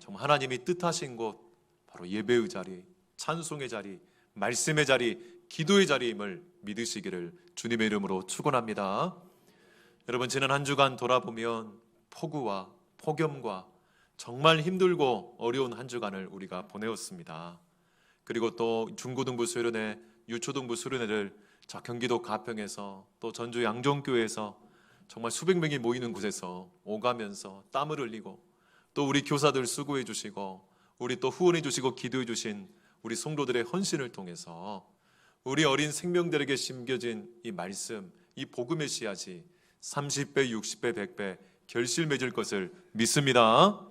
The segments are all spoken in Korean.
정말 하나님이 뜻하신 곳, 바로 예배의 자리, 찬송의 자리, 말씀의 자리, 기도의 자리임을 믿으시기를 주님의 이름으로 축원합니다. 여러분, 지난 한 주간 돌아보면 폭우와 폭염과 정말 힘들고 어려운 한 주간을 우리가 보내었습니다. 그리고 또 중고등부 수련회, 유초등부 수련회를 경기도 가평에서 또 전주 양종교회에서 정말 수백 명이 모이는 곳에서 오가면서 땀을 흘리고 또 우리 교사들 수고해 주시고 우리 또 후원해 주시고 기도해 주신 우리 성도들의 헌신을 통해서 우리 어린 생명들에게 심겨진 이 말씀, 이 복음의 씨앗이 30배, 60배, 100배 결실 맺을 것을 믿습니다.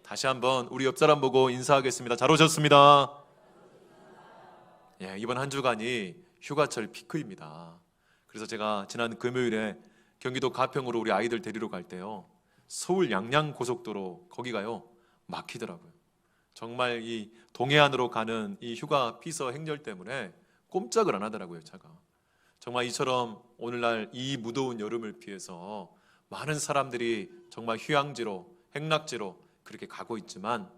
다시 한번 우리 옆 사람 보고 인사하겠습니다. 잘 오셨습니다. 예, 이번 한 주간이 휴가철 피크입니다. 그래서 제가 지난 금요일에 경기도 가평으로 우리 아이들 데리러 갈 때요, 서울 양양 고속도로 거기가요 막히더라고요. 정말 이 동해안으로 가는 이 휴가 피서 행렬 때문에 꼼짝을 안 하더라고요, 차가. 정말 이처럼 오늘날 이 무더운 여름을 피해서 많은 사람들이 정말 휴양지로, 행락지로 그렇게 가고 있지만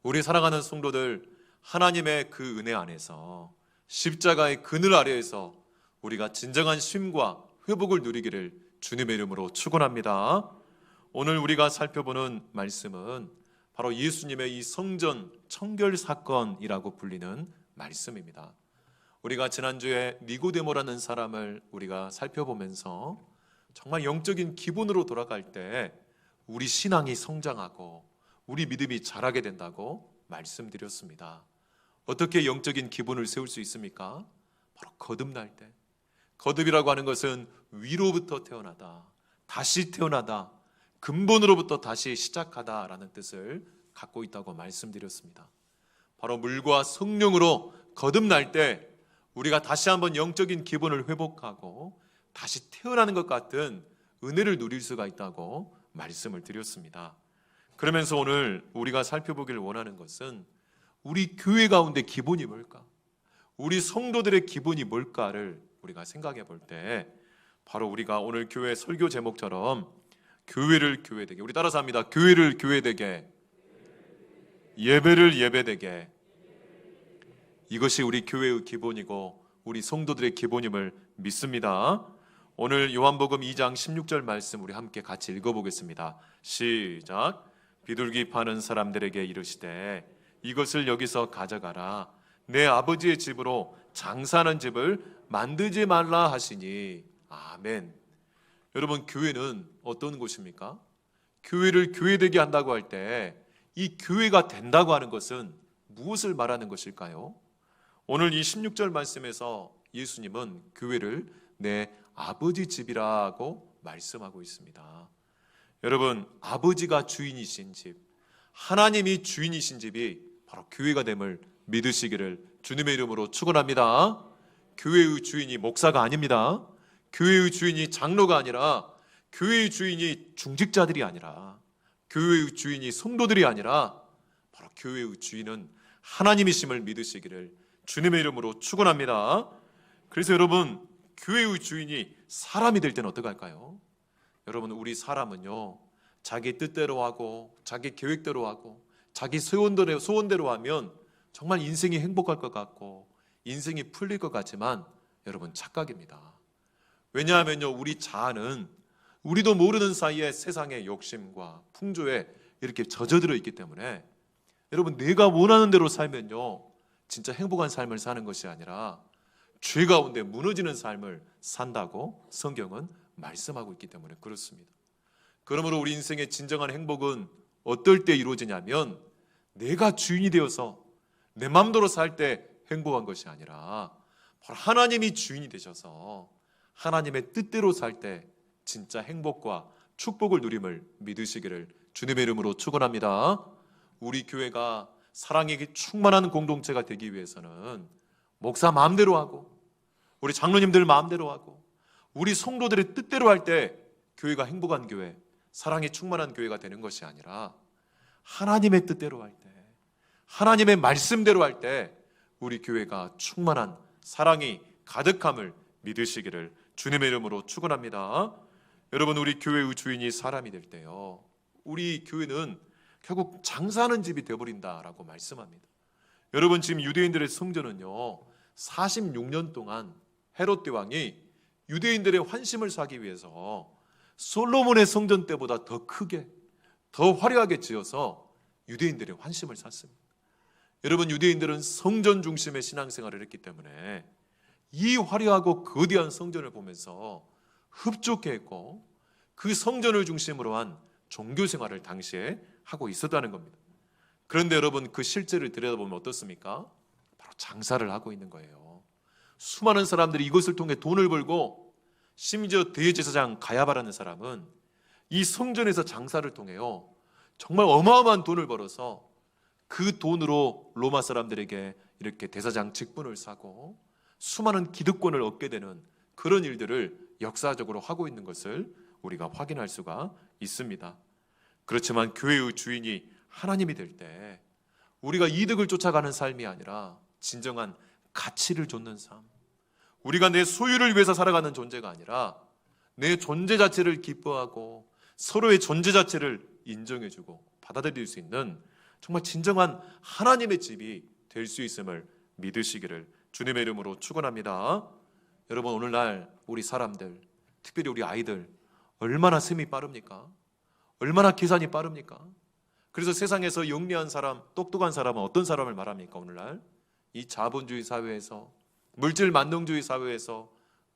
우리 사랑하는 성도들, 하나님의 그 은혜 안에서 십자가의 그늘 아래에서 우리가 진정한 쉼과 회복을 누리기를 주님의 이름으로 축원합니다. 오늘 우리가 살펴보는 말씀은 바로 예수님의 이 성전 청결 사건이라고 불리는 말씀입니다. 우리가 지난주에 니고데모라는 사람을 우리가 살펴보면서 정말 영적인 기본으로 돌아갈 때 우리 신앙이 성장하고 우리 믿음이 자라게 된다고 말씀드렸습니다. 어떻게 영적인 기본을 세울 수 있습니까? 바로 거듭날 때. 거듭이라고 하는 것은 위로부터 태어나다, 다시 태어나다, 근본으로부터 다시 시작하다라는 뜻을 갖고 있다고 말씀드렸습니다. 바로 물과 성령으로 거듭날 때 우리가 다시 한번 영적인 기본을 회복하고 다시 태어나는 것 같은 은혜를 누릴 수가 있다고 말씀을 드렸습니다. 그러면서 오늘 우리가 살펴보기를 원하는 것은 우리 교회 가운데 기본이 뭘까? 우리 성도들의 기본이 뭘까를 우리가 생각해 볼 때 바로 우리가 오늘 교회 설교 제목처럼 교회를 교회되게, 우리 따라서 합니다. 교회를 교회되게, 예배를 예배되게. 이것이 우리 교회의 기본이고 우리 성도들의 기본임을 믿습니다. 오늘 요한복음 2장 16절 말씀 우리 함께 같이 읽어보겠습니다. 시작. 비둘기 파는 사람들에게 이르시되 이것을 여기서 가져가라. 내 아버지의 집으로 장사하는 집을 만들지 말라 하시니. 아멘. 여러분, 교회는 어떤 곳입니까? 교회를 교회되게 한다고 할 때 이 교회가 된다고 하는 것은 무엇을 말하는 것일까요? 오늘 이 16절 말씀에서 예수님은 교회를 내 아버지 집이라고 말씀하고 있습니다. 여러분, 아버지가 주인이신 집, 하나님이 주인이신 집이 바로 교회가 됨을 믿으시기를 주님의 이름으로 축원합니다. 교회의 주인이 목사가 아닙니다. 교회의 주인이 장로가 아니라, 교회의 주인이 중직자들이 아니라, 교회의 주인이 성도들이 아니라 바로 교회의 주인은 하나님이심을 믿으시기를 주님의 이름으로 축원합니다. 그래서 여러분, 교회의 주인이 사람이 될 때는 어떻게 할까요? 여러분, 우리 사람은요, 자기 뜻대로 하고 자기 계획대로 하고 자기 소원대로 하면 정말 인생이 행복할 것 같고 인생이 풀릴 것 같지만 여러분, 착각입니다. 왜냐하면요, 우리 자아는 우리도 모르는 사이에 세상의 욕심과 풍조에 이렇게 젖어들어 있기 때문에 여러분, 내가 원하는 대로 살면요 진짜 행복한 삶을 사는 것이 아니라 죄 가운데 무너지는 삶을 산다고 성경은 말씀하고 있기 때문에 그렇습니다. 그러므로 우리 인생의 진정한 행복은 어떨 때 이루어지냐면 내가 주인이 되어서 내 마음대로 살 때 행복한 것이 아니라 바로 하나님이 주인이 되셔서 하나님의 뜻대로 살 때 진짜 행복과 축복을 누림을 믿으시기를 주님의 이름으로 축원합니다. 우리 교회가 사랑이 충만한 공동체가 되기 위해서는 목사 마음대로 하고 우리 장로님들 마음대로 하고 우리 성도들의 뜻대로 할 때 교회가 행복한 교회, 사랑이 충만한 교회가 되는 것이 아니라 하나님의 뜻대로 할 때, 하나님의 말씀대로 할 때 우리 교회가 충만한 사랑이 가득함을 믿으시기를 주님의 이름으로 축원합니다. 여러분, 우리 교회의 주인이 사람이 될 때요, 우리 교회는 결국 장사하는 집이 되어버린다라고 말씀합니다. 여러분, 지금 유대인들의 성전은요 46년 동안 헤롯 대왕이 유대인들의 환심을 사기 위해서 솔로몬의 성전 때보다 더 크게, 더 화려하게 지어서 유대인들의 환심을 샀습니다. 여러분, 유대인들은 성전 중심의 신앙생활을 했기 때문에 이 화려하고 거대한 성전을 보면서 흡족해했고, 그 성전을 중심으로 한 종교생활을 당시에 하고 있었다는 겁니다. 그런데 여러분, 그 실제를 들여다보면 어떻습니까? 바로 장사를 하고 있는 거예요. 수많은 사람들이 이것을 통해 돈을 벌고, 심지어 대제사장 가야바라는 사람은 이 성전에서 장사를 통해요 정말 어마어마한 돈을 벌어서 그 돈으로 로마 사람들에게 이렇게 대사장 직분을 사고 수많은 기득권을 얻게 되는 그런 일들을 역사적으로 하고 있는 것을 우리가 확인할 수가 있습니다. 그렇지만 교회의 주인이 하나님이 될 때 우리가 이득을 쫓아가는 삶이 아니라 진정한 가치를 좇는 삶, 우리가 내 소유를 위해서 살아가는 존재가 아니라 내 존재 자체를 기뻐하고 서로의 존재 자체를 인정해주고 받아들일 수 있는 정말 진정한 하나님의 집이 될 수 있음을 믿으시기를 주님의 이름으로 축원합니다. 여러분, 오늘날 우리 사람들, 특별히 우리 아이들 얼마나 셈이 빠릅니까? 얼마나 계산이 빠릅니까? 그래서 세상에서 영리한 사람, 똑똑한 사람은 어떤 사람을 말합니까? 오늘날 이 자본주의 사회에서, 물질 만능주의 사회에서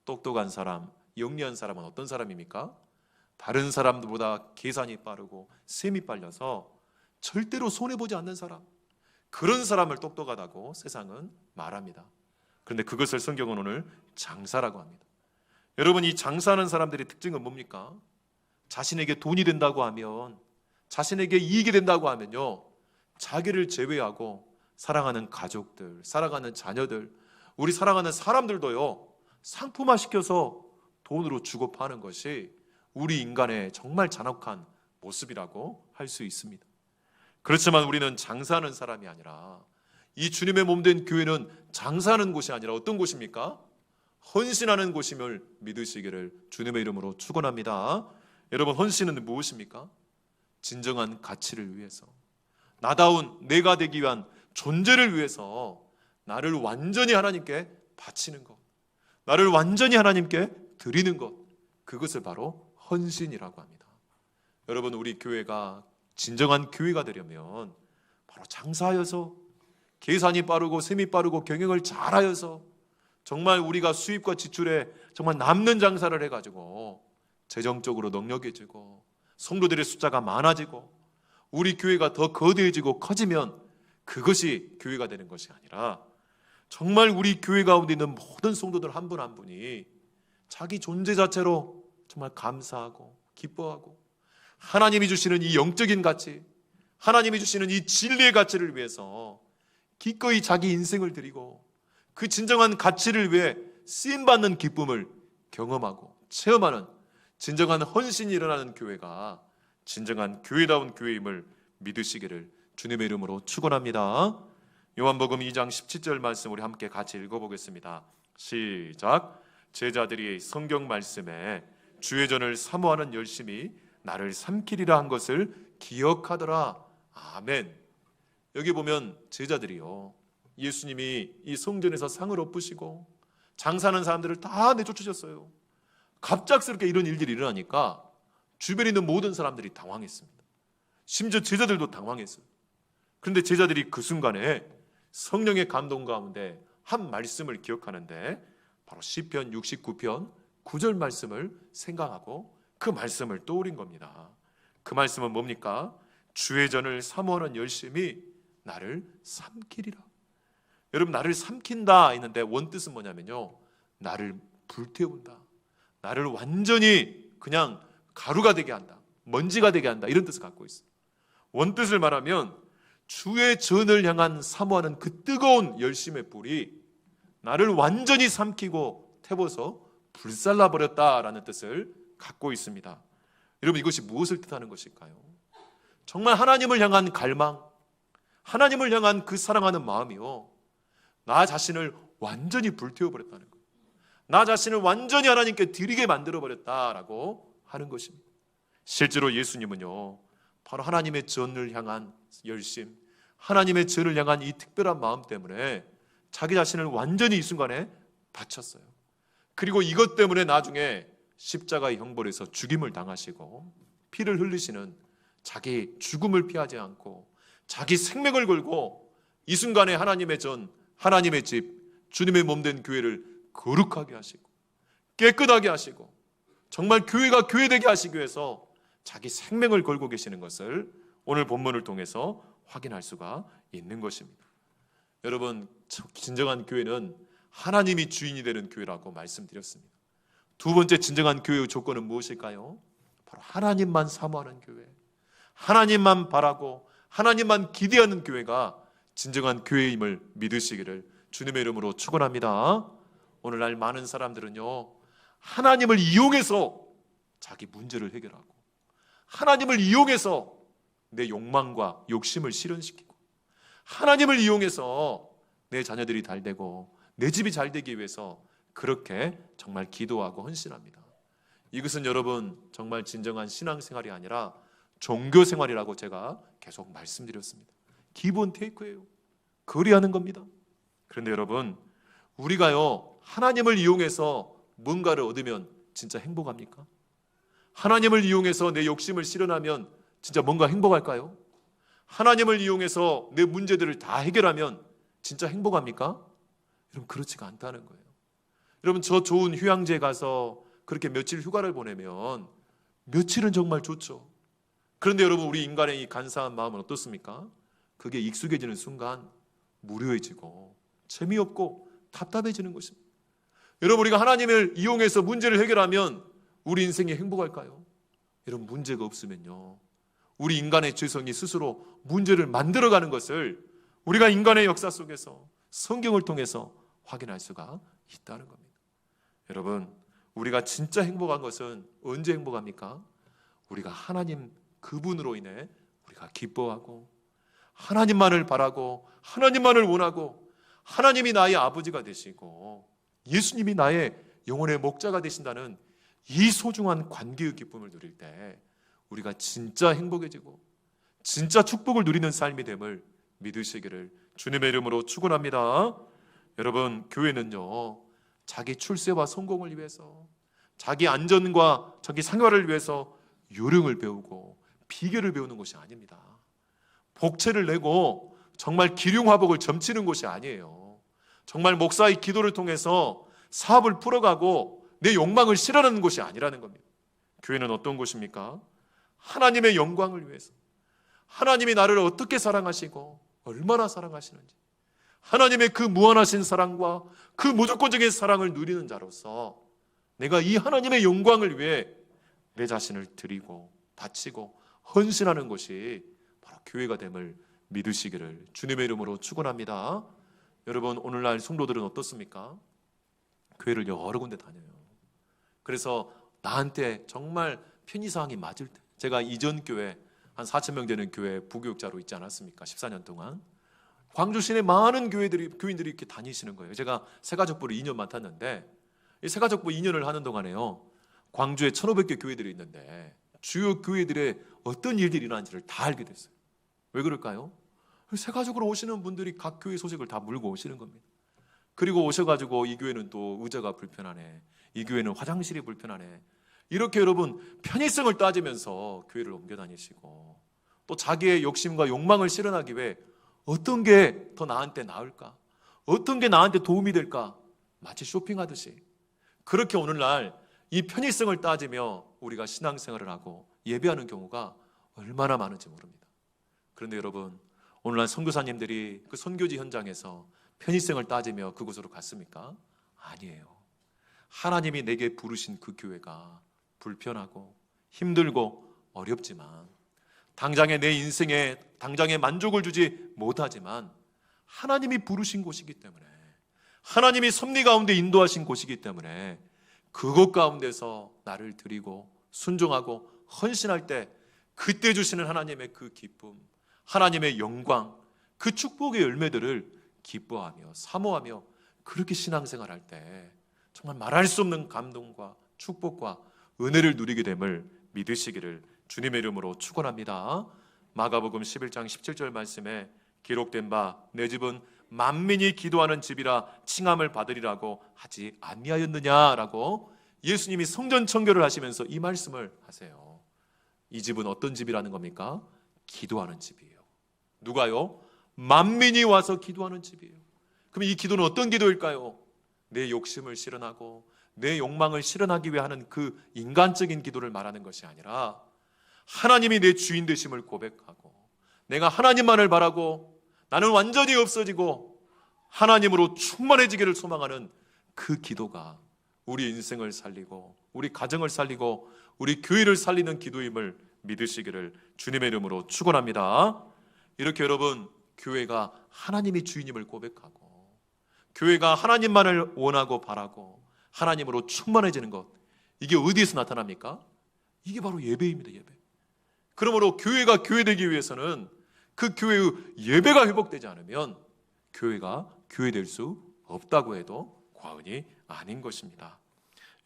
똑똑한 사람, 영리한 사람은 어떤 사람입니까? 다른 사람들보다 계산이 빠르고 셈이 빨려서 절대로 손해보지 않는 사람, 그런 사람을 똑똑하다고 세상은 말합니다. 그런데 그것을 성경은 오늘 장사라고 합니다. 여러분, 이 장사하는 사람들의 특징은 뭡니까? 자신에게 돈이 된다고 하면, 자신에게 이익이 된다고 하면요 자기를 제외하고 사랑하는 가족들, 사랑하는 자녀들, 우리 사랑하는 사람들도요 상품화 시켜서 돈으로 주고 파는 것이 우리 인간의 정말 잔혹한 모습이라고 할 수 있습니다. 그렇지만 우리는 장사하는 사람이 아니라, 이 주님의 몸된 교회는 장사하는 곳이 아니라 어떤 곳입니까? 헌신하는 곳임을 믿으시기를 주님의 이름으로 축원합니다. 여러분, 헌신은 무엇입니까? 진정한 가치를 위해서, 나다운 내가 되기 위한 존재를 위해서 나를 완전히 하나님께 바치는 것, 나를 완전히 하나님께 드리는 것, 그것을 바로 헌신이라고 합니다. 여러분, 우리 교회가 진정한 교회가 되려면 바로 장사하여서, 계산이 빠르고 셈이 빠르고 경영을 잘하여서 정말 우리가 수입과 지출에 정말 남는 장사를 해가지고 재정적으로 넉넉해지고 성도들의 숫자가 많아지고 우리 교회가 더 거대해지고 커지면 그것이 교회가 되는 것이 아니라, 정말 우리 교회 가운데 있는 모든 성도들 한 분 한 분이 자기 존재 자체로 정말 감사하고 기뻐하고 하나님이 주시는 이 영적인 가치, 하나님이 주시는 이 진리의 가치를 위해서 기꺼이 자기 인생을 드리고 그 진정한 가치를 위해 쓰임받는 기쁨을 경험하고 체험하는 진정한 헌신이 일어나는 교회가 진정한 교회다운 교회임을 믿으시기를 주님의 이름으로 축원합니다. 요한복음 2장 17절 말씀 우리 함께 같이 읽어보겠습니다. 시작. 제자들이 성경 말씀에 주의 전을 사모하는 열심히 나를 삼키리라 한 것을 기억하더라. 아멘. 여기 보면 제자들이요, 예수님이 이 성전에서 상을 엎으시고 장사하는 사람들을 다 내쫓으셨어요. 갑작스럽게 이런 일들이 일어나니까 주변에 있는 모든 사람들이 당황했습니다. 심지어 제자들도 당황했어요. 그런데 제자들이 그 순간에 성령의 감동 가운데 한 말씀을 기억하는데, 바로 시편 69편 9절 말씀을 생각하고 그 말씀을 떠올린 겁니다. 그 말씀은 뭡니까? 주의 전을 사모하는 열심히 나를 삼키리라. 여러분, 나를 삼킨다 했는데 원뜻은 뭐냐면요, 나를 불태운다, 나를 완전히 그냥 가루가 되게 한다, 먼지가 되게 한다, 이런 뜻을 갖고 있어요. 원뜻을 말하면 주의 전을 향한 사모하는 그 뜨거운 열심의 불이 나를 완전히 삼키고 태워서 불살라버렸다라는 뜻을 갖고 있습니다. 여러분, 이것이 무엇을 뜻하는 것일까요? 정말 하나님을 향한 갈망, 하나님을 향한 그 사랑하는 마음이요, 나 자신을 완전히 불태워버렸다는 거예요. 나 자신을 완전히 하나님께 드리게 만들어버렸다라고 하는 것입니다. 실제로 예수님은요, 바로 하나님의 전을 향한 열심, 하나님의 전을 향한 이 특별한 마음 때문에 자기 자신을 완전히 이 순간에 바쳤어요. 그리고 이것 때문에 나중에 십자가의 형벌에서 죽임을 당하시고 피를 흘리시는 자기 죽음을 피하지 않고 자기 생명을 걸고 이 순간에 하나님의 전, 하나님의 집, 주님의 몸된 교회를 거룩하게 하시고 깨끗하게 하시고 정말 교회가 교회되게 하시기 위해서 자기 생명을 걸고 계시는 것을 오늘 본문을 통해서 확인할 수가 있는 것입니다. 여러분, 진정한 교회는 하나님이 주인이 되는 교회라고 말씀드렸습니다. 두 번째 진정한 교회의 조건은 무엇일까요? 바로 하나님만 사모하는 교회, 하나님만 바라고 하나님만 기대하는 교회가 진정한 교회임을 믿으시기를 주님의 이름으로 축원합니다. 오늘날 많은 사람들은요, 하나님을 이용해서 자기 문제를 해결하고 하나님을 이용해서 내 욕망과 욕심을 실현시키고 하나님을 이용해서 내 자녀들이 잘 되고 내 집이 잘 되기 위해서 그렇게 정말 기도하고 헌신합니다. 이것은 여러분 정말 진정한 신앙생활이 아니라 종교생활이라고 제가 계속 말씀드렸습니다. 기본 테이크예요. 거리하는 겁니다. 그런데 여러분, 우리가요 하나님을 이용해서 뭔가를 얻으면 진짜 행복합니까? 하나님을 이용해서 내 욕심을 실현하면 진짜 뭔가 행복할까요? 하나님을 이용해서 내 문제들을 다 해결하면 진짜 행복합니까? 여러분, 그렇지가 않다는 거예요. 여러분, 저 좋은 휴양지에 가서 그렇게 며칠 휴가를 보내면 며칠은 정말 좋죠. 그런데 여러분, 우리 인간의 이 간사한 마음은 어떻습니까? 그게 익숙해지는 순간 무료해지고 재미없고 답답해지는 것입니다. 여러분, 우리가 하나님을 이용해서 문제를 해결하면 우리 인생이 행복할까요? 여러분, 문제가 없으면요, 우리 인간의 죄성이 스스로 문제를 만들어가는 것을 우리가 인간의 역사 속에서 성경을 통해서 확인할 수가 있다는 겁니다. 여러분, 우리가 진짜 행복한 것은 언제 행복합니까? 우리가 하나님 그분으로 인해 우리가 기뻐하고 하나님만을 바라고 하나님만을 원하고 하나님이 나의 아버지가 되시고 예수님이 나의 영혼의 목자가 되신다는 이 소중한 관계의 기쁨을 누릴 때 우리가 진짜 행복해지고 진짜 축복을 누리는 삶이 됨을 믿으시기를 주님의 이름으로 축원합니다. 여러분, 교회는요 자기 출세와 성공을 위해서 자기 안전과 자기 생활을 위해서 요령을 배우고 비결을 배우는 것이 아닙니다. 복채를 내고 정말 기륭화복을 점치는 것이 아니에요. 정말 목사의 기도를 통해서 사업을 풀어가고 내 욕망을 실현하는 것이 아니라는 겁니다. 교회는 어떤 곳입니까? 하나님의 영광을 위해서, 하나님이 나를 어떻게 사랑하시고 얼마나 사랑하시는지, 하나님의 그 무한하신 사랑과 그 무조건적인 사랑을 누리는 자로서 내가 이 하나님의 영광을 위해 내 자신을 드리고 바치고 헌신하는 것이 바로 교회가 됨을 믿으시기를 주님의 이름으로 축원합니다. 여러분, 오늘날 성도들은 어떻습니까? 교회를 여러 군데 다녀요. 그래서 나한테 정말 편의사항이 맞을 때, 제가 이전 교회 한 4,000명 되는 교회 부교육자로 있지 않았습니까? 14년 동안 광주 시내 많은 교인들이 이렇게 다니시는 거예요. 제가 새가족부를 2년 맡았는데 이 새가족부 2년을 하는 동안에요, 광주에 1,500개 교회들이 있는데 주요 교회들의 어떤 일들이 일어나는지를 다 알게 됐어요. 왜 그럴까요? 새가족으로 오시는 분들이 각 교회 소식을 다 물고 오시는 겁니다. 그리고 오셔가지고 이 교회는 또 의자가 불편하네, 이 교회는 화장실이 불편하네, 이렇게 여러분 편의성을 따지면서 교회를 옮겨 다니시고 또 자기의 욕심과 욕망을 실현하기 위해 어떤 게 더 나한테 나을까, 어떤 게 나한테 도움이 될까, 마치 쇼핑하듯이 그렇게 오늘날 이 편의성을 따지며 우리가 신앙생활을 하고 예배하는 경우가 얼마나 많은지 모릅니다. 그런데 여러분, 오늘날 선교사님들이 그 선교지 현장에서 편의성을 따지며 그곳으로 갔습니까? 아니에요. 하나님이 내게 부르신 그 교회가 불편하고 힘들고 어렵지만 당장에 내 인생에 당장에 만족을 주지 못하지만 하나님이 부르신 곳이기 때문에, 하나님이 섭리 가운데 인도하신 곳이기 때문에 그곳 가운데서 나를 드리고 순종하고 헌신할 때 그때 주시는 하나님의 그 기쁨, 하나님의 영광, 그 축복의 열매들을 기뻐하며 사모하며 그렇게 신앙생활할 때 정말 말할 수 없는 감동과 축복과 은혜를 누리게 됨을 믿으시기를 주님의 이름으로 축원합니다. 마가복음 11장 17절 말씀에 기록된 바 내 집은 만민이 기도하는 집이라 칭함을 받으리라고 하지 아니하였느냐라고 예수님이 성전 청교를 하시면서 이 말씀을 하세요. 이 집은 어떤 집이라는 겁니까? 기도하는 집이에요. 누가요? 만민이 와서 기도하는 집이에요. 그럼 이 기도는 어떤 기도일까요? 내 욕심을 실현하고 내 욕망을 실현하기 위해 하는 그 인간적인 기도를 말하는 것이 아니라 하나님이 내 주인 되심을 고백하고 내가 하나님만을 바라고 나는 완전히 없어지고 하나님으로 충만해지기를 소망하는 그 기도가 우리 인생을 살리고 우리 가정을 살리고 우리 교회를 살리는 기도임을 믿으시기를 주님의 이름으로 축원합니다. 이렇게 여러분, 교회가 하나님이 주인임을 고백하고 교회가 하나님만을 원하고 바라고 하나님으로 충만해지는 것, 이게 어디에서 나타납니까? 이게 바로 예배입니다. 예배. 그러므로 교회가 교회되기 위해서는 그 교회의 예배가 회복되지 않으면 교회가 교회될 수 없다고 해도 과언이 아닌 것입니다.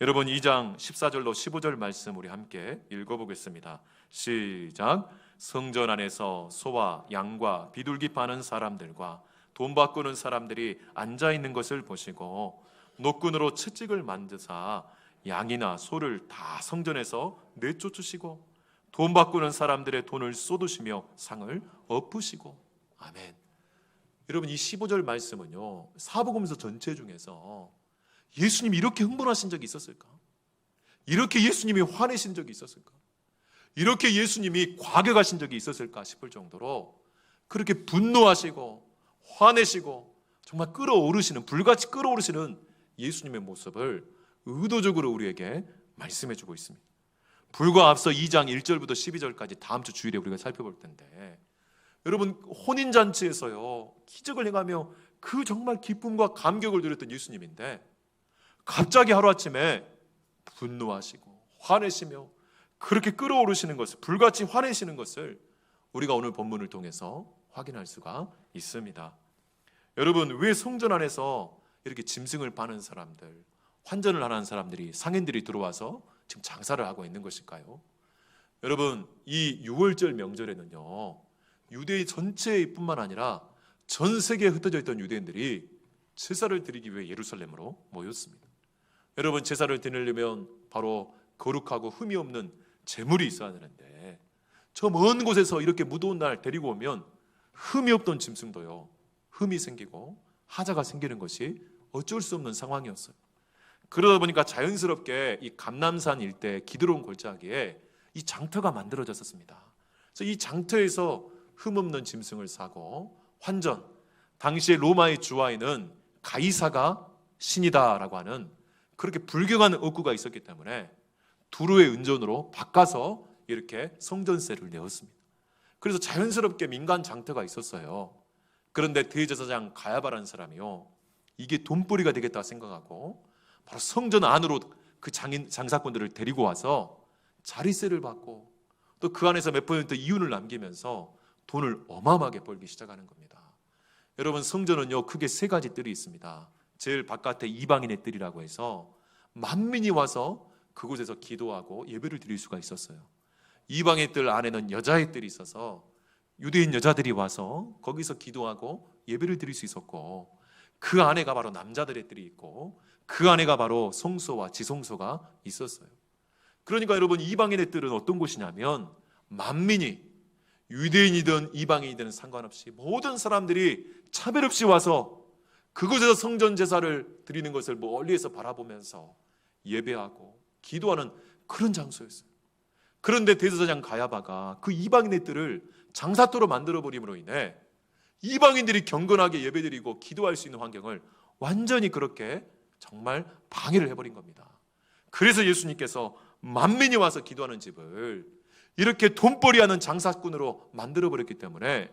여러분, 2장 14절로 15절 말씀 우리 함께 읽어보겠습니다. 시작. 성전 안에서 소와 양과 비둘기 파는 사람들과 돈 바꾸는 사람들이 앉아있는 것을 보시고 노끈으로 채찍을 만드사 양이나 소를 다 성전에서 내쫓으시고 돈 바꾸는 사람들의 돈을 쏟으시며 상을 엎으시고. 아멘. 여러분, 이 15절 말씀은요, 사복음서 전체 중에서 예수님이 이렇게 흥분하신 적이 있었을까? 이렇게 예수님이 화내신 적이 있었을까? 이렇게 예수님이 과격하신 적이 있었을까 싶을 정도로 그렇게 분노하시고 화내시고 정말 끌어오르시는, 불같이 끌어오르시는 예수님의 모습을 의도적으로 우리에게 말씀해 주고 있습니다. 불과 앞서 2장 1절부터 12절까지 다음 주 주일에 우리가 살펴볼 텐데, 여러분, 혼인잔치에서요 기적을 행하며 그 정말 기쁨과 감격을 누렸던 예수님인데 갑자기 하루아침에 분노하시고 화내시며 그렇게 끌어오르시는 것을, 불같이 화내시는 것을 우리가 오늘 본문을 통해서 확인할 수가 있습니다. 여러분, 왜 성전 안에서 이렇게 짐승을 파는 사람들, 환전을 하는 사람들이, 상인들이 들어와서 지금 장사를 하고 있는 것일까요? 여러분, 이 6월절 명절에는요 유대인 전체뿐만 아니라 전 세계에 흩어져 있던 유대인들이 제사를 드리기 위해 예루살렘으로 모였습니다. 여러분, 제사를 드리려면 바로 거룩하고 흠이 없는 제물이 있어야 되는데 저 먼 곳에서 이렇게 무더운 날 데리고 오면 흠이 없던 짐승도요 흠이 생기고 하자가 생기는 것이 어쩔 수 없는 상황이었어요. 그러다 보니까 자연스럽게 이 감람산 일대 기드론 골짜기에 이 장터가 만들어졌었습니다. 그래서 이 장터에서 흠없는 짐승을 사고 환전, 당시에 로마의 주화에는 가이사가 신이다라고 하는 그렇게 불경한 억구가 있었기 때문에 두루의 은전으로 바꿔서 이렇게 성전세를 내었습니다. 그래서 자연스럽게 민간 장터가 있었어요. 그런데 대제사장 가야바라는 사람이요, 이게 돈벌이가 되겠다 생각하고 바로 성전 안으로 그 장사꾼들을 데리고 와서 자리세를 받고 또 그 안에서 몇 퍼센트 이윤을 남기면서 돈을 어마어마하게 벌기 시작하는 겁니다. 여러분, 성전은요 크게 세 가지 뜰이 있습니다. 제일 바깥에 이방인의 뜰이라고 해서 만민이 와서 그곳에서 기도하고 예배를 드릴 수가 있었어요. 이방의 뜰 안에는 여자의 뜰이 있어서 유대인 여자들이 와서 거기서 기도하고 예배를 드릴 수 있었고, 그 안에가 바로 남자들의 뜰이 있고 그 안에가 바로 성소와 지성소가 있었어요. 그러니까 여러분, 이방인의 뜰은 어떤 곳이냐면 만민이, 유대인이든 이방인이든 상관없이 모든 사람들이 차별 없이 와서 그곳에서 성전 제사를 드리는 것을 멀리에서 바라보면서 예배하고 기도하는 그런 장소였어요. 그런데 대제사장 가야바가 그 이방인의 뜰을 장사터로 만들어버림으로 인해 이방인들이 경건하게 예배드리고 기도할 수 있는 환경을 완전히 그렇게 정말 방해를 해버린 겁니다. 그래서 예수님께서 만민이 와서 기도하는 집을 이렇게 돈벌이하는 장사꾼으로 만들어버렸기 때문에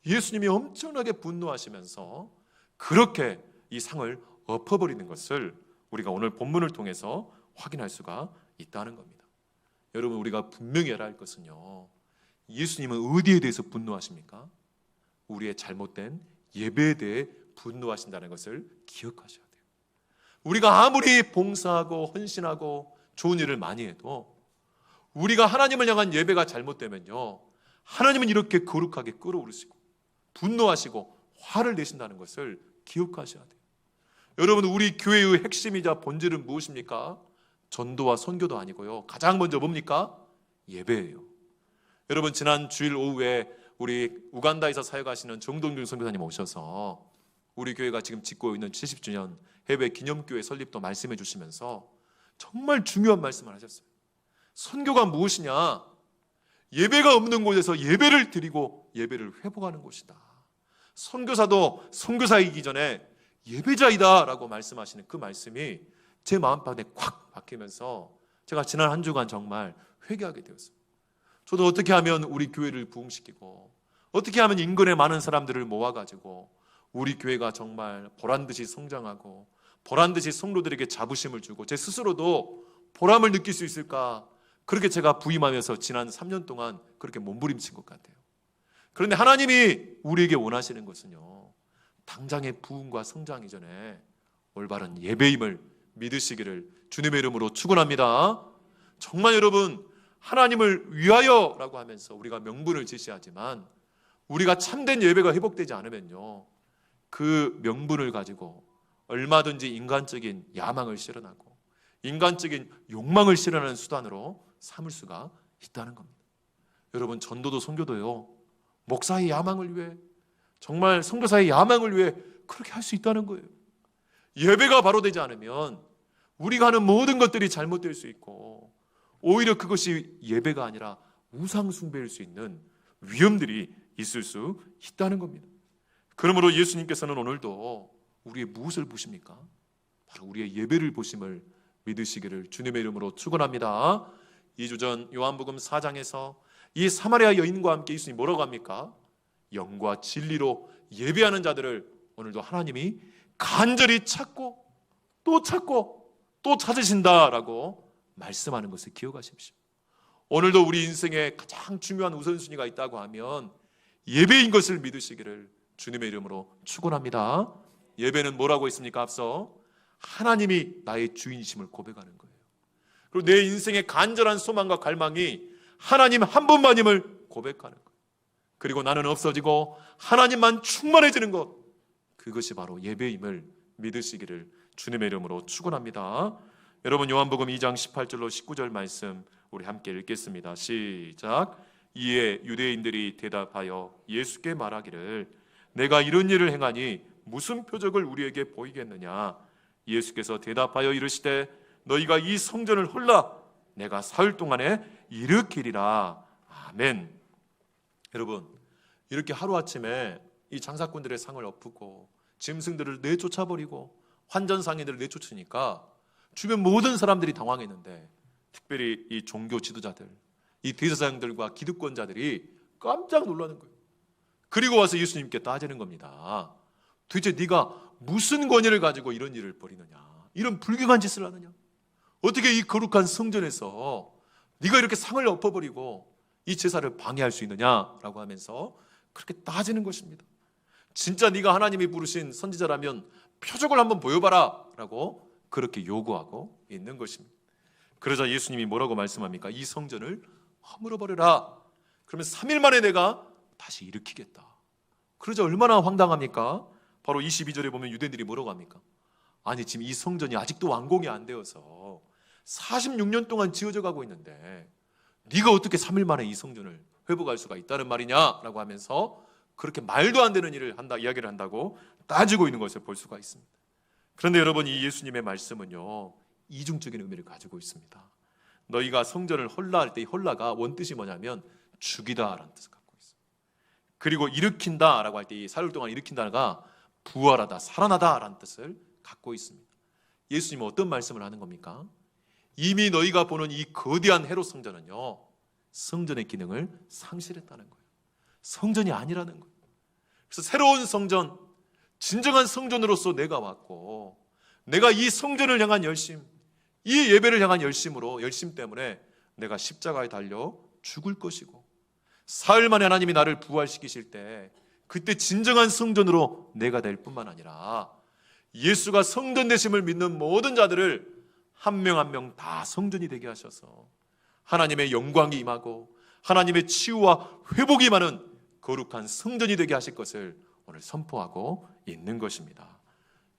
예수님이 엄청나게 분노하시면서 그렇게 이 상을 엎어버리는 것을 우리가 오늘 본문을 통해서 확인할 수가 있다는 겁니다. 여러분, 우리가 분명히 알아야 할 것은요, 예수님은 어디에 대해서 분노하십니까? 우리의 잘못된 예배에 대해 분노하신다는 것을 기억하셔야 돼요. 우리가 아무리 봉사하고 헌신하고 좋은 일을 많이 해도 우리가 하나님을 향한 예배가 잘못되면요, 하나님은 이렇게 거룩하게 끌어오르시고 분노하시고 화를 내신다는 것을 기억하셔야 돼요. 여러분, 우리 교회의 핵심이자 본질은 무엇입니까? 전도와 선교도 아니고요, 가장 먼저 뭡니까? 예배예요. 여러분, 지난 주일 오후에 우리 우간다에서 사역하시는 정동준 선교사님 오셔서 우리 교회가 지금 짓고 있는 70주년 해외 기념교회 설립도 말씀해 주시면서 정말 중요한 말씀을 하셨어요. 선교가 무엇이냐? 예배가 없는 곳에서 예배를 드리고 예배를 회복하는 곳이다. 선교사도 선교사이기 전에 예배자이다 라고 말씀하시는 그 말씀이 제 마음판에 콱 박히면서 제가 지난 한 주간 정말 회개하게 되었어요. 저도 어떻게 하면 우리 교회를 부흥시키고 어떻게 하면 인근에 많은 사람들을 모아가지고 우리 교회가 정말 보란듯이 성장하고 보란듯이 성도들에게 자부심을 주고 제 스스로도 보람을 느낄 수 있을까, 그렇게 제가 부임하면서 지난 3년 동안 그렇게 몸부림친 것 같아요. 그런데 하나님이 우리에게 원하시는 것은요, 당장의 부흥과 성장 이전에 올바른 예배임을 믿으시기를 주님의 이름으로 축원합니다. 정말 여러분, 하나님을 위하여라고 하면서 우리가 명분을 제시하지만 우리가 참된 예배가 회복되지 않으면요, 그 명분을 가지고 얼마든지 인간적인 야망을 실현하고 인간적인 욕망을 실현하는 수단으로 삼을 수가 있다는 겁니다. 여러분, 전도도 선교도요, 목사의 야망을 위해, 정말 선교사의 야망을 위해 그렇게 할 수 있다는 거예요. 예배가 바로 되지 않으면 우리가 하는 모든 것들이 잘못될 수 있고 오히려 그것이 예배가 아니라 우상 숭배일 수 있는 위험들이 있을 수 있다는 겁니다. 그러므로 예수님께서는 오늘도 우리의 무엇을 보십니까? 바로 우리의 예배를 보심을 믿으시기를 주님의 이름으로 축원합니다. 2주 전 요한복음 4장에서 이 사마리아 여인과 함께 예수님이 뭐라고 합니까? 영과 진리로 예배하는 자들을 오늘도 하나님이 간절히 찾고 또 찾으신다라고 말씀하는 것을 기억하십시오. 오늘도 우리 인생에 가장 중요한 우선순위가 있다고 하면 예배인 것을 믿으시기를 주님의 이름으로 축원합니다. 예배는 뭐라고 했습니까? 앞서 하나님이 나의 주인이심을 고백하는 거예요. 그리고 내 인생의 간절한 소망과 갈망이 하나님 한 분만임을 고백하는 거예요. 그리고 나는 없어지고 하나님만 충만해지는 것, 그것이 바로 예배임을 믿으시기를 주님의 이름으로 축원합니다. 여러분, 요한복음 2장 18절로 19절 말씀 우리 함께 읽겠습니다. 시작. 이에 유대인들이 대답하여 예수께 말하기를 내가 이런 일을 행하니 무슨 표적을 우리에게 보이겠느냐? 예수께서 대답하여 이르시되 너희가 이 성전을 헐라 내가 사흘 동안에 일으키리라. 아멘. 여러분, 이렇게 하루아침에 이 장사꾼들의 상을 엎고 짐승들을 내쫓아버리고 환전상인들을 내쫓으니까 주변 모든 사람들이 당황했는데 특별히 이 종교 지도자들, 이 대제사장들과 기득권자들이 깜짝 놀라는 거예요. 그리고 와서 예수님께 따지는 겁니다. 도대체 네가 무슨 권위를 가지고 이런 일을 벌이느냐, 이런 불경한 짓을 하느냐, 어떻게 이 거룩한 성전에서 네가 이렇게 상을 엎어버리고 이 제사를 방해할 수 있느냐라고 하면서 그렇게 따지는 것입니다. 진짜 네가 하나님이 부르신 선지자라면 표적을 한번 보여봐라 라고 그렇게 요구하고 있는 것입니다. 그러자 예수님이 뭐라고 말씀합니까? 이 성전을 허물어버려라. 그러면 3일 만에 내가 다시 일으키겠다. 그러자 얼마나 황당합니까? 바로 22절에 보면 유대인들이 뭐라고 합니까? 아니, 지금 이 성전이 아직도 완공이 안 되어서 46년 동안 지어져 가고 있는데 네가 어떻게 3일 만에 이 성전을 회복할 수가 있다는 말이냐라고 하면서 그렇게 말도 안 되는 일을 한다, 이야기를 한다고 따지고 있는 것을 볼 수가 있습니다. 그런데 여러분, 이 예수님의 말씀은요, 이중적인 의미를 가지고 있습니다. 너희가 성전을 헐라 할 때 이 헐라가 원뜻이 뭐냐면 죽이다라는 뜻을 갖고 있어요. 그리고 일으킨다라고 할 때 이 사흘 동안 일으킨다가 부활하다, 살아나다라는 뜻을 갖고 있습니다. 예수님은 어떤 말씀을 하는 겁니까? 이미 너희가 보는 이 거대한 헤롯 성전은요, 성전의 기능을 상실했다는 거예요. 성전이 아니라는 거예요. 그래서 새로운 성전, 진정한 성전으로서 내가 왔고, 내가 이 성전을 향한 열심, 이 예배를 향한 열심 때문에 내가 십자가에 달려 죽을 것이고, 사흘 만에 하나님이 나를 부활시키실 때 그때 진정한 성전으로 내가 될 뿐만 아니라 예수가 성전 되심을 믿는 모든 자들을 한 명 한 명 다 성전이 되게 하셔서 하나님의 영광이 임하고 하나님의 치유와 회복이 임하는 거룩한 성전이 되게 하실 것을 오늘 선포하고 있는 것입니다.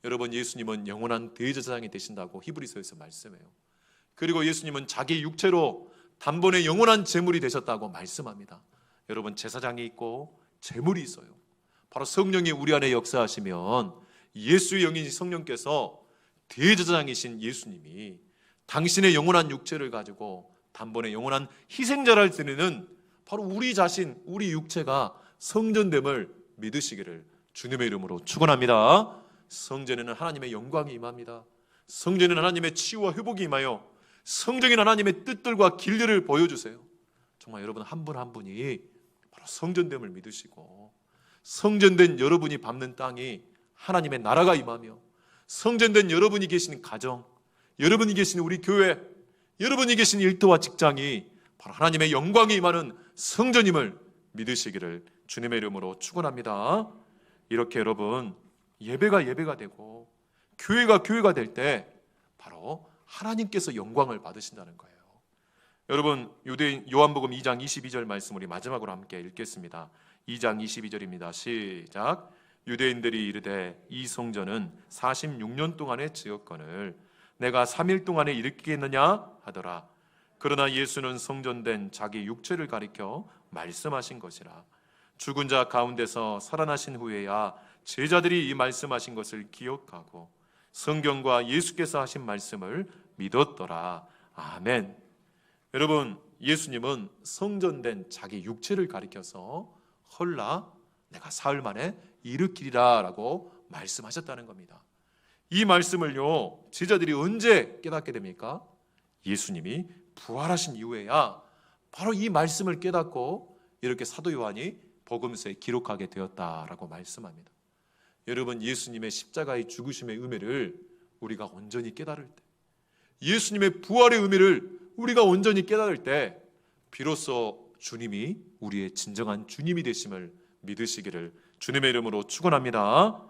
여러분, 예수님은 영원한 대제사장이 되신다고 히브리서에서 말씀해요. 그리고 예수님은 자기 육체로 단번에 영원한 제물이 되셨다고 말씀합니다. 여러분, 제사장이 있고 제물이 있어요. 바로 성령이 우리 안에 역사하시면 예수의 영인 성령께서 대제사장이신 예수님이 당신의 영원한 육체를 가지고 단번에 영원한 희생자를 드리는 바로 우리 자신, 우리 육체가 성전됨을 믿으시기를 주님의 이름으로 축원합니다. 성전에는 하나님의 영광이 임합니다. 성전에는 하나님의 치유와 회복이 임하여 성적인 하나님의 뜻들과 길들을 보여주세요. 정말 여러분 한 분 한 분이 바로 성전됨을 믿으시고 성전된 여러분이 밟는 땅이 하나님의 나라가 임하며 성전된 여러분이 계시는 가정, 여러분이 계시는 우리 교회, 여러분이 계신 일터와 직장이 바로 하나님의 영광이 임하는 성전임을 믿으시기를 주님의 이름으로 축원합니다. 이렇게 여러분 예배가 되고 교회가 될 때 바로 하나님께서 영광을 받으신다는 거예요. 여러분, 유대인 요한복음 2장 22절 말씀 우리 마지막으로 함께 읽겠습니다. 2장 22절입니다. 시작. 유대인들이 이르되 이 성전은 46년 동안에 지었거늘 내가 3일 동안에 일으키겠느냐 하더라. 그러나 예수는 성전된 자기 육체를 가리켜 말씀하신 것이라. 죽은 자 가운데서 살아나신 후에야 제자들이 이 말씀하신 것을 기억하고 성경과 예수께서 하신 말씀을 믿었더라. 아멘. 여러분, 예수님은 성전된 자기 육체를 가리켜서 헐라 내가 사흘 만에 일으키리라 라고 말씀하셨다는 겁니다. 이 말씀을요 제자들이 언제 깨닫게 됩니까? 예수님이 부활하신 이후에야 바로 이 말씀을 깨닫고 이렇게 사도 요한이 복음서에 기록하게 되었다라고 말씀합니다. 여러분, 예수님의 십자가의 죽으심의 의미를 우리가 온전히 깨달을 때, 예수님의 부활의 의미를 우리가 온전히 깨달을 때 비로소 주님이 우리의 진정한 주님이 되심을 믿으시기를 주님의 이름으로 축원합니다.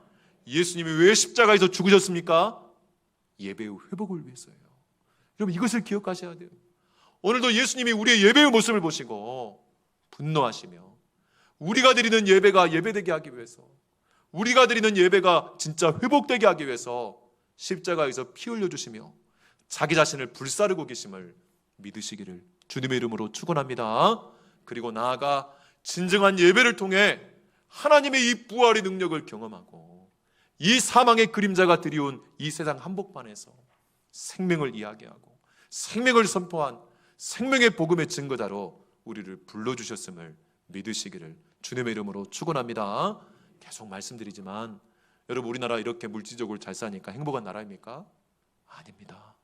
예수님이 왜 십자가에서 죽으셨습니까? 예배의 회복을 위해서예요. 여러분, 이것을 기억하셔야 돼요. 오늘도 예수님이 우리의 예배의 모습을 보시고 분노하시며 우리가 드리는 예배가 예배되게 하기 위해서, 우리가 드리는 예배가 진짜 회복되게 하기 위해서 십자가에서 피 흘려주시며 자기 자신을 불사르고 계심을 믿으시기를 주님의 이름으로 축원합니다. 그리고 나아가 진정한 예배를 통해 하나님의 이 부활의 능력을 경험하고 이 사망의 그림자가 드리운 이 세상 한복판에서 생명을 이야기하고 생명을 선포한 생명의 복음의 증거자로 우리를 불러주셨음을 믿으시기를 주님의 이름으로 축원합니다. 계속 말씀드리지만 여러분, 우리나라 이렇게 물질적으로 잘 사니까 행복한 나라입니까? 아닙니다.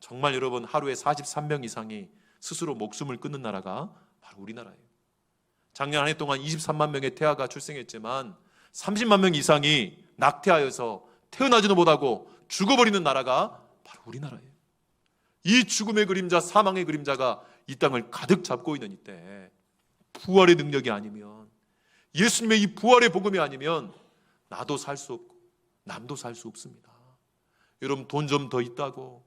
정말 여러분, 하루에 43명 이상이 스스로 목숨을 끊는 나라가 바로 우리나라예요. 작년 한 해 동안 23만 명의 태아가 출생했지만 30만 명 이상이 낙태하여서 태어나지도 못하고 죽어버리는 나라가 바로 우리나라예요. 이 죽음의 그림자, 사망의 그림자가 이 땅을 가득 잡고 있는 이때 부활의 능력이 아니면, 예수님의 이 부활의 복음이 아니면 나도 살 수 없고 남도 살 수 없습니다. 여러분, 돈 좀 더 있다고,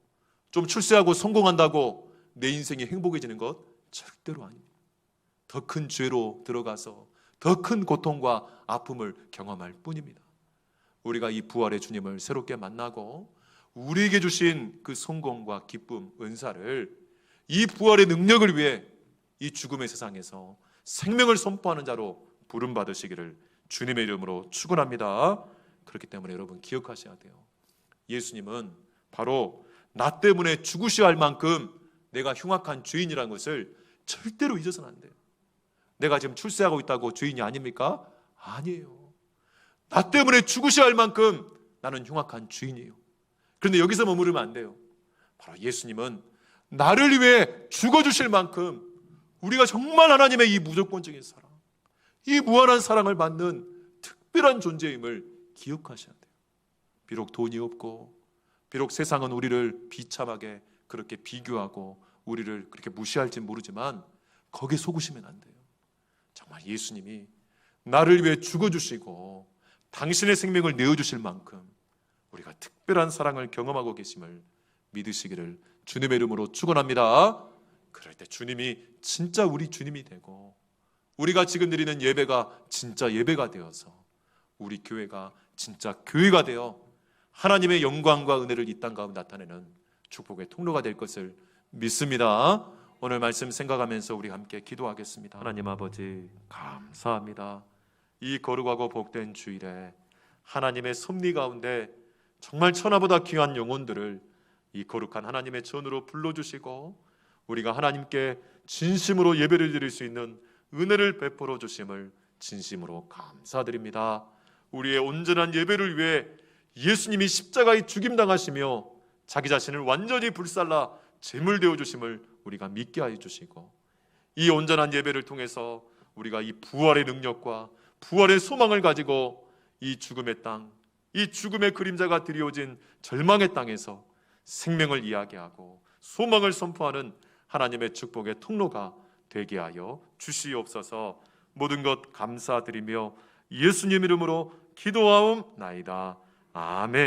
좀 출세하고 성공한다고 내 인생이 행복해지는 것 절대로 아닙니다. 더 큰 죄로 들어가서 더 큰 고통과 아픔을 경험할 뿐입니다. 우리가 이 부활의 주님을 새롭게 만나고 우리에게 주신 그 성공과 기쁨, 은사를 이 부활의 능력을 위해 이 죽음의 세상에서 생명을 선포하는 자로 부름받으시기를 주님의 이름으로 축원합니다. 그렇기 때문에 여러분 기억하셔야 돼요. 예수님은 바로 나 때문에 죽으셔야 할 만큼 내가 흉악한 죄인이라는 것을 절대로 잊어서는 안 돼요. 내가 지금 출세하고 있다고 죄인이 아닙니까? 아니에요. 나 때문에 죽으셔야 할 만큼 나는 흉악한 죄인이에요. 그런데 여기서 머무르면 안 돼요. 바로 예수님은 나를 위해 죽어주실 만큼 우리가 정말 하나님의 이 무조건적인 사랑, 이 무한한 사랑을 받는 특별한 존재임을 기억하셔야 돼요. 비록 돈이 없고, 비록 세상은 우리를 비참하게 그렇게 비교하고 우리를 그렇게 무시할지 모르지만 거기에 속으시면 안 돼요. 정말 예수님이 나를 위해 죽어주시고 당신의 생명을 내어주실 만큼 우리가 특별한 사랑을 경험하고 계심을 믿으시기를 주님의 이름으로 축원합니다. 그럴 때 주님이 진짜 우리 주님이 되고 우리가 지금 드리는 예배가 진짜 예배가 되어서 우리 교회가 진짜 교회가 되어 하나님의 영광과 은혜를 이 땅 가운데 나타내는 축복의 통로가 될 것을 믿습니다. 오늘 말씀 생각하면서 우리 함께 기도하겠습니다. 하나님 아버지 감사합니다. 이 거룩하고 복된 주일에 하나님의 섭리 가운데 정말 천하보다 귀한 영혼들을 이 거룩한 하나님의 전으로 불러주시고 우리가 하나님께 진심으로 예배를 드릴 수 있는 은혜를 베풀어 주심을 진심으로 감사드립니다. 우리의 온전한 예배를 위해 예수님이 십자가에 죽임당하시며 자기 자신을 완전히 불살라 제물되어 주심을 우리가 믿게 하여 주시고 이 온전한 예배를 통해서 우리가 이 부활의 능력과 부활의 소망을 가지고 이 죽음의 땅, 이 죽음의 그림자가 드리워진 절망의 땅에서 생명을 이야기하고 소망을 선포하는 하나님의 축복의 통로가 되게 하여 주시옵소서. 모든 것 감사드리며 예수님 이름으로 기도하옵나이다. 아멘.